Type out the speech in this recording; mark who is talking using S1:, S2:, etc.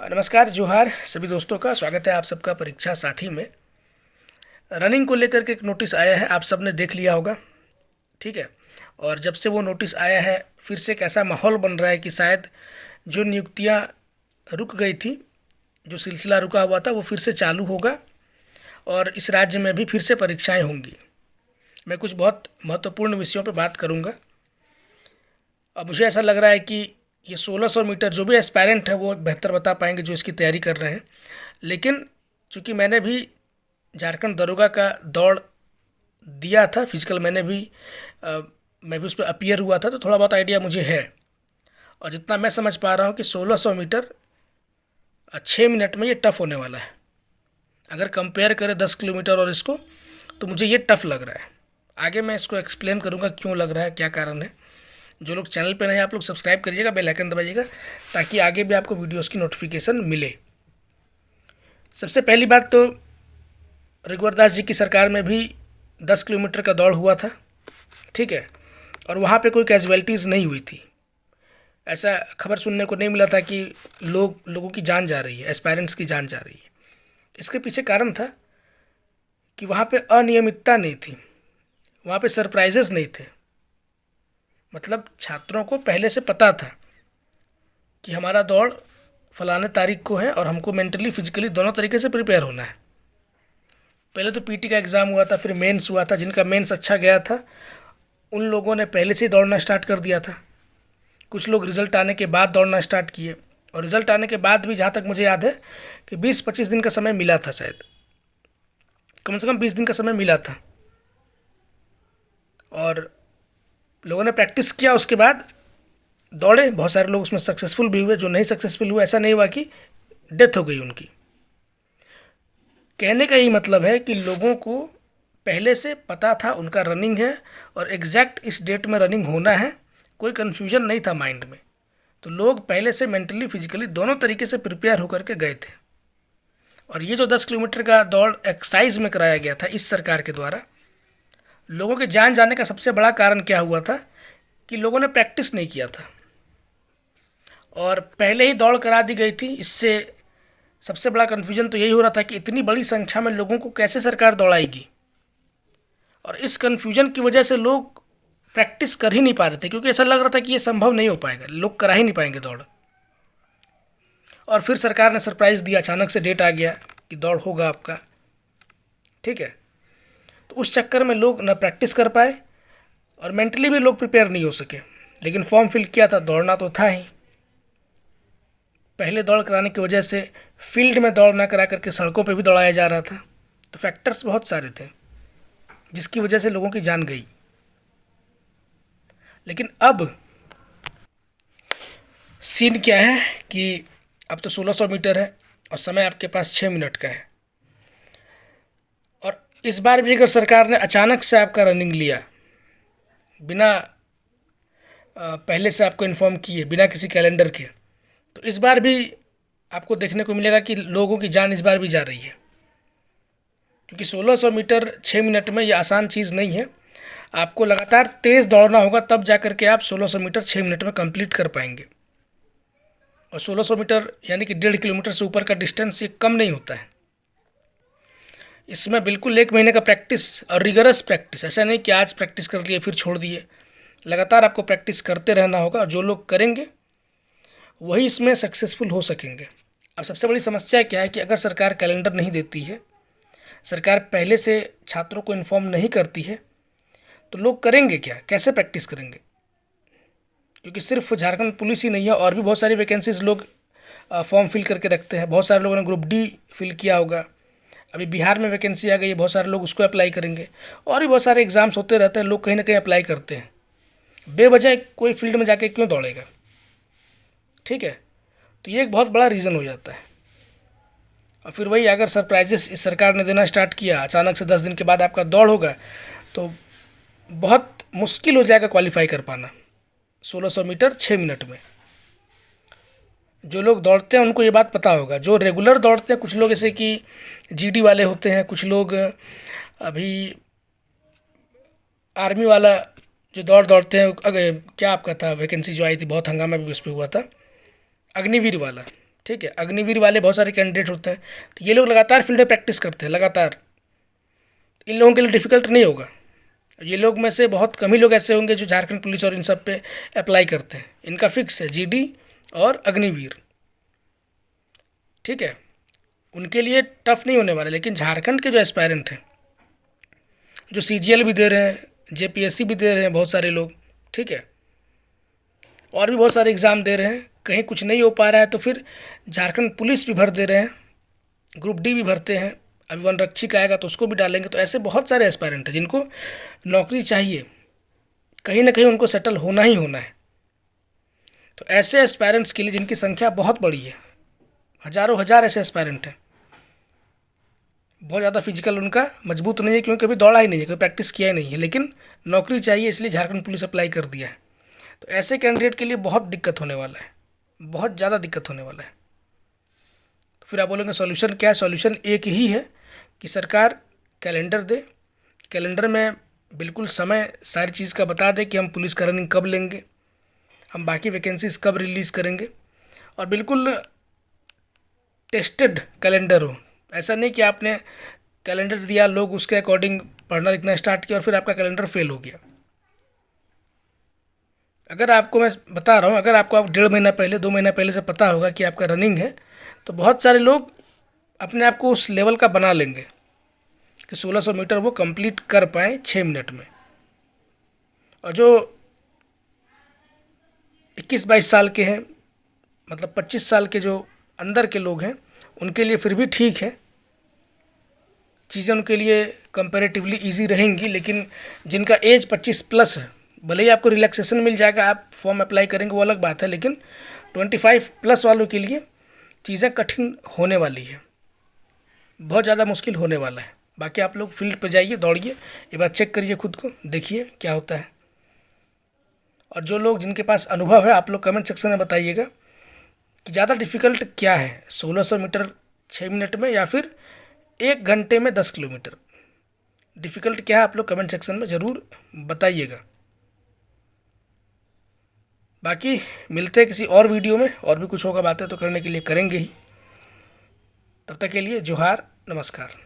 S1: नमस्कार जोहार सभी दोस्तों का स्वागत है आप सबका परीक्षा साथी में। रनिंग को लेकर के एक नोटिस आया है, आप सब ने देख लिया होगा, ठीक है। और जब से वो नोटिस आया है फिर से एक ऐसा माहौल बन रहा है कि शायद जो नियुक्तियां रुक गई थी, जो सिलसिला रुका हुआ था, वो फिर से चालू होगा और इस राज्य में भी फिर से परीक्षाएं होंगी। मैं कुछ बहुत महत्वपूर्ण विषयों पर बात करूँगा। अब मुझे ऐसा लग रहा है कि ये 1600 मीटर जो भी एस्पायरेंट है वो बेहतर बता पाएंगे जो इसकी तैयारी कर रहे हैं। लेकिन चूँकि मैंने भी झारखंड दरोगा का दौड़ दिया था फिजिकल, मैं भी उस पर अपीयर हुआ था, तो थोड़ा बहुत आइडिया मुझे है। और जितना मैं समझ पा रहा हूँ कि 1600 मीटर 6 मिनट में ये टफ़ होने वाला है। अगर कंपेयर करें 10 किलोमीटर और इसको, तो मुझे ये टफ़ लग रहा है। आगे मैं इसको एक्सप्लेन करूँगा क्यों लग रहा है, क्या कारण है। जो लोग चैनल पे नए हैं आप लोग सब्सक्राइब करिएगा, बेल आइकन दबाइएगा ताकि आगे भी आपको वीडियोस की नोटिफिकेशन मिले। सबसे पहली बात तो रघुवर दास जी की सरकार में भी 10 किलोमीटर का दौड़ हुआ था, ठीक है, और वहाँ पे कोई कैजुअलिटीज़ नहीं हुई थी। ऐसा खबर सुनने को नहीं मिला था कि लोगों की जान जा रही है, एस्पायरेंट्स की जान जा रही है। इसके पीछे कारण था कि वहाँ पे अनियमितता नहीं थी, वहाँ पे सरप्राइजेस नहीं थे। मतलब छात्रों को पहले से पता था कि हमारा दौड़ फलाने तारीख को है और हमको मेंटली फिजिकली दोनों तरीके से प्रिपेयर होना है। पहले तो पीटी का एग्ज़ाम हुआ था, फिर मेंस हुआ था। जिनका मेंस अच्छा गया था उन लोगों ने पहले से ही दौड़ना स्टार्ट कर दिया था। कुछ लोग रिज़ल्ट आने के बाद दौड़ना स्टार्ट किए, और रिज़ल्ट आने के बाद भी जहाँ तक मुझे याद है कि 20-25 दिन का समय मिला था, शायद कम से कम 20 दिन का समय मिला था। और लोगों ने प्रैक्टिस किया, उसके बाद दौड़े। बहुत सारे लोग उसमें सक्सेसफुल भी हुए, जो नहीं सक्सेसफुल हुए ऐसा नहीं हुआ कि डेथ हो गई उनकी। कहने का यही मतलब है कि लोगों को पहले से पता था उनका रनिंग है और एग्जैक्ट इस डेट में रनिंग होना है, कोई कन्फ्यूजन नहीं था माइंड में। तो लोग पहले से मेंटली फिजिकली दोनों तरीके से प्रिपेयर होकर के गए थे। और ये जो 10 किलोमीटर का दौड़ एक्साइज में कराया गया था इस सरकार के द्वारा, लोगों के जान जाने का सबसे बड़ा कारण क्या हुआ था कि लोगों ने प्रैक्टिस नहीं किया था और पहले ही दौड़ करा दी गई थी। इससे सबसे बड़ा कन्फ्यूजन तो यही हो रहा था कि इतनी बड़ी संख्या में लोगों को कैसे सरकार दौड़ाएगी। और इस कन्फ्यूजन की वजह से लोग प्रैक्टिस कर ही नहीं पा रहे थे, क्योंकि ऐसा लग रहा था कि ये संभव नहीं हो पाएगा, लोग करा ही नहीं पाएंगे दौड़। और फिर सरकार ने सरप्राइज़ दिया, अचानक से डेट आ गया कि दौड़ होगा आपका, ठीक है। तो उस चक्कर में लोग ना प्रैक्टिस कर पाए और मेंटली भी लोग प्रिपेयर नहीं हो सके। लेकिन फॉर्म फिल किया था, दौड़ना तो था ही। पहले दौड़ कराने की वजह से फील्ड में दौड़ ना करा करके सड़कों पे भी दौड़ाया जा रहा था। तो फैक्टर्स बहुत सारे थे जिसकी वजह से लोगों की जान गई। लेकिन अब सीन क्या है कि अब तो 1600 मीटर है और समय आपके पास 6 मिनट का है। और इस बार भी अगर सरकार ने अचानक से आपका रनिंग लिया, बिना पहले से आपको इन्फॉर्म किए, बिना किसी कैलेंडर के, तो इस बार भी आपको देखने को मिलेगा कि लोगों की जान इस बार भी जा रही है। क्योंकि 1600 मीटर 6 मिनट में ये आसान चीज़ नहीं है। आपको लगातार तेज़ दौड़ना होगा, तब जा कर के आप 1600 मीटर 6 मिनट में कंप्लीट कर पाएंगे। और 1600 मीटर यानी कि 1.5 किलोमीटर से ऊपर का डिस्टेंस ये कम नहीं होता है। इसमें बिल्कुल 1 महीने का प्रैक्टिस और रिगरस प्रैक्टिस, ऐसा नहीं कि आज प्रैक्टिस कर लिए फिर छोड़ दिए। लगातार आपको प्रैक्टिस करते रहना होगा और जो लोग करेंगे वही इसमें सक्सेसफुल हो सकेंगे। अब सबसे बड़ी समस्या क्या है कि अगर सरकार कैलेंडर नहीं देती है, सरकार पहले से छात्रों को इन्फॉर्म नहीं करती है, तो लोग करेंगे क्या, कैसे प्रैक्टिस करेंगे। क्योंकि सिर्फ झारखंड पुलिस ही नहीं है, और भी बहुत सारी वैकेंसीज लोग फॉर्म फिल करके रखते हैं। बहुत सारे लोगों ने ग्रुप डी फिल किया होगा, अभी बिहार में वैकेंसी आ गई है, बहुत सारे लोग उसको अप्लाई करेंगे। और भी बहुत सारे एग्ज़ाम्स होते रहते हैं, लोग कहीं ना कहीं अप्लाई करते हैं। बेवजह कोई फील्ड में जाके क्यों दौड़ेगा, ठीक है। तो ये एक बहुत बड़ा रीज़न हो जाता है। और फिर वही, अगर सरप्राइजेस इस सरकार ने देना स्टार्ट किया, अचानक से 10 दिन के बाद आपका दौड़ होगा, तो बहुत मुश्किल हो जाएगा क्वालिफाई कर पाना 1600 मीटर 6 मिनट में। जो लोग दौड़ते हैं उनको ये बात पता होगा, जो रेगुलर दौड़ते हैं। कुछ लोग जैसे कि जीडी वाले होते हैं, कुछ लोग अभी आर्मी वाला जो दौड़ते हैं। अगर क्या आपका था वैकेंसी जो आई थी, बहुत हंगामा भी उस पर हुआ था, अग्निवीर वाला, ठीक है, अग्निवीर वाले बहुत सारे कैंडिडेट होते हैं, तो ये लोग लगातार फील्ड में प्रैक्टिस करते हैं लगातार। इन लोगों के लिए डिफ़िकल्ट नहीं होगा। ये लोग में से बहुत कम ही लोग ऐसे होंगे जो झारखंड पुलिस और इन सब पे अप्लाई करते हैं। इनका फिक्स है जीडी और अग्निवीर, ठीक है, उनके लिए टफ नहीं होने वाला। लेकिन झारखंड के जो एस्पायरेंट हैं, जो सीजीएल भी दे रहे हैं, जेपीएससी भी दे रहे हैं बहुत सारे लोग, ठीक है, और भी बहुत सारे एग्ज़ाम दे रहे हैं, कहीं कुछ नहीं हो पा रहा है तो फिर झारखंड पुलिस भी भर दे रहे हैं, ग्रुप डी भी भरते हैं, अभी वनरक्षक आएगा तो उसको भी डालेंगे। तो ऐसे बहुत सारे एस्पायरेंट हैं जिनको नौकरी चाहिए, कहीं ना कहीं उनको सेटल होना ही होना है। तो ऐसे एस्पायरेंट्स के लिए जिनकी संख्या बहुत बड़ी है, हज़ारों हज़ार ऐसे एस्पायरेंट हैं, बहुत ज़्यादा फिजिकल उनका मजबूत नहीं है क्योंकि कभी दौड़ा ही नहीं है, कभी प्रैक्टिस किया ही नहीं है, लेकिन नौकरी चाहिए इसलिए झारखंड पुलिस अप्लाई कर दिया है। तो ऐसे कैंडिडेट के लिए बहुत दिक्कत होने वाला है, बहुत ज़्यादा दिक्कत होने वाला है। तो फिर आप बोलेंगे सॉल्यूशन क्या है? सॉल्यूशन एक ही है कि सरकार कैलेंडर दे, कैलेंडर में बिल्कुल समय सारी चीज़ का बता दे कि हम पुलिस का रनिंग कब लेंगे, हम बाकी वैकेंसीज कब रिलीज़ करेंगे, और बिल्कुल टेस्टेड कैलेंडर हो। ऐसा नहीं कि आपने कैलेंडर दिया, लोग उसके अकॉर्डिंग पढ़ना लिखना स्टार्ट किया और फिर आपका कैलेंडर फेल हो गया। अगर आपको मैं बता रहा हूँ, अगर आपको आप 1.5 महीना पहले 2 महीना पहले से पता होगा कि आपका रनिंग है, तो बहुत सारे लोग अपने आप को उस लेवल का बना लेंगे कि 1600 मीटर वो कंप्लीट कर पाएँ 6 मिनट में। और जो 21-22 साल के हैं, मतलब 25 साल के जो अंदर के लोग हैं, उनके लिए फिर भी ठीक है, चीज़ें उनके लिए कंपैरेटिवली इजी रहेंगी। लेकिन जिनका एज 25 प्लस है, भले ही आपको रिलैक्सेशन मिल जाएगा, आप फॉर्म अप्लाई करेंगे वो अलग बात है, लेकिन 25 प्लस वालों के लिए चीज़ें कठिन होने वाली है, बहुत ज़्यादा मुश्किल होने वाला है। बाकी आप लोग फील्ड पर जाइए, दौड़िए, एक बार चेक करिए खुद को, देखिए क्या होता है। और जो लोग जिनके पास अनुभव है, आप लोग कमेंट सेक्शन में बताइएगा कि ज़्यादा डिफ़िकल्ट क्या है, 1600 मीटर 6 मिनट में या फिर 1 घंटे में 10 किलोमीटर। डिफ़िकल्ट क्या है आप लोग कमेंट सेक्शन में ज़रूर बताइएगा। बाकी मिलते हैं किसी और वीडियो में, और भी कुछ होगा बातें तो करने के लिए करेंगे ही। तब तक के लिए जोहार, नमस्कार।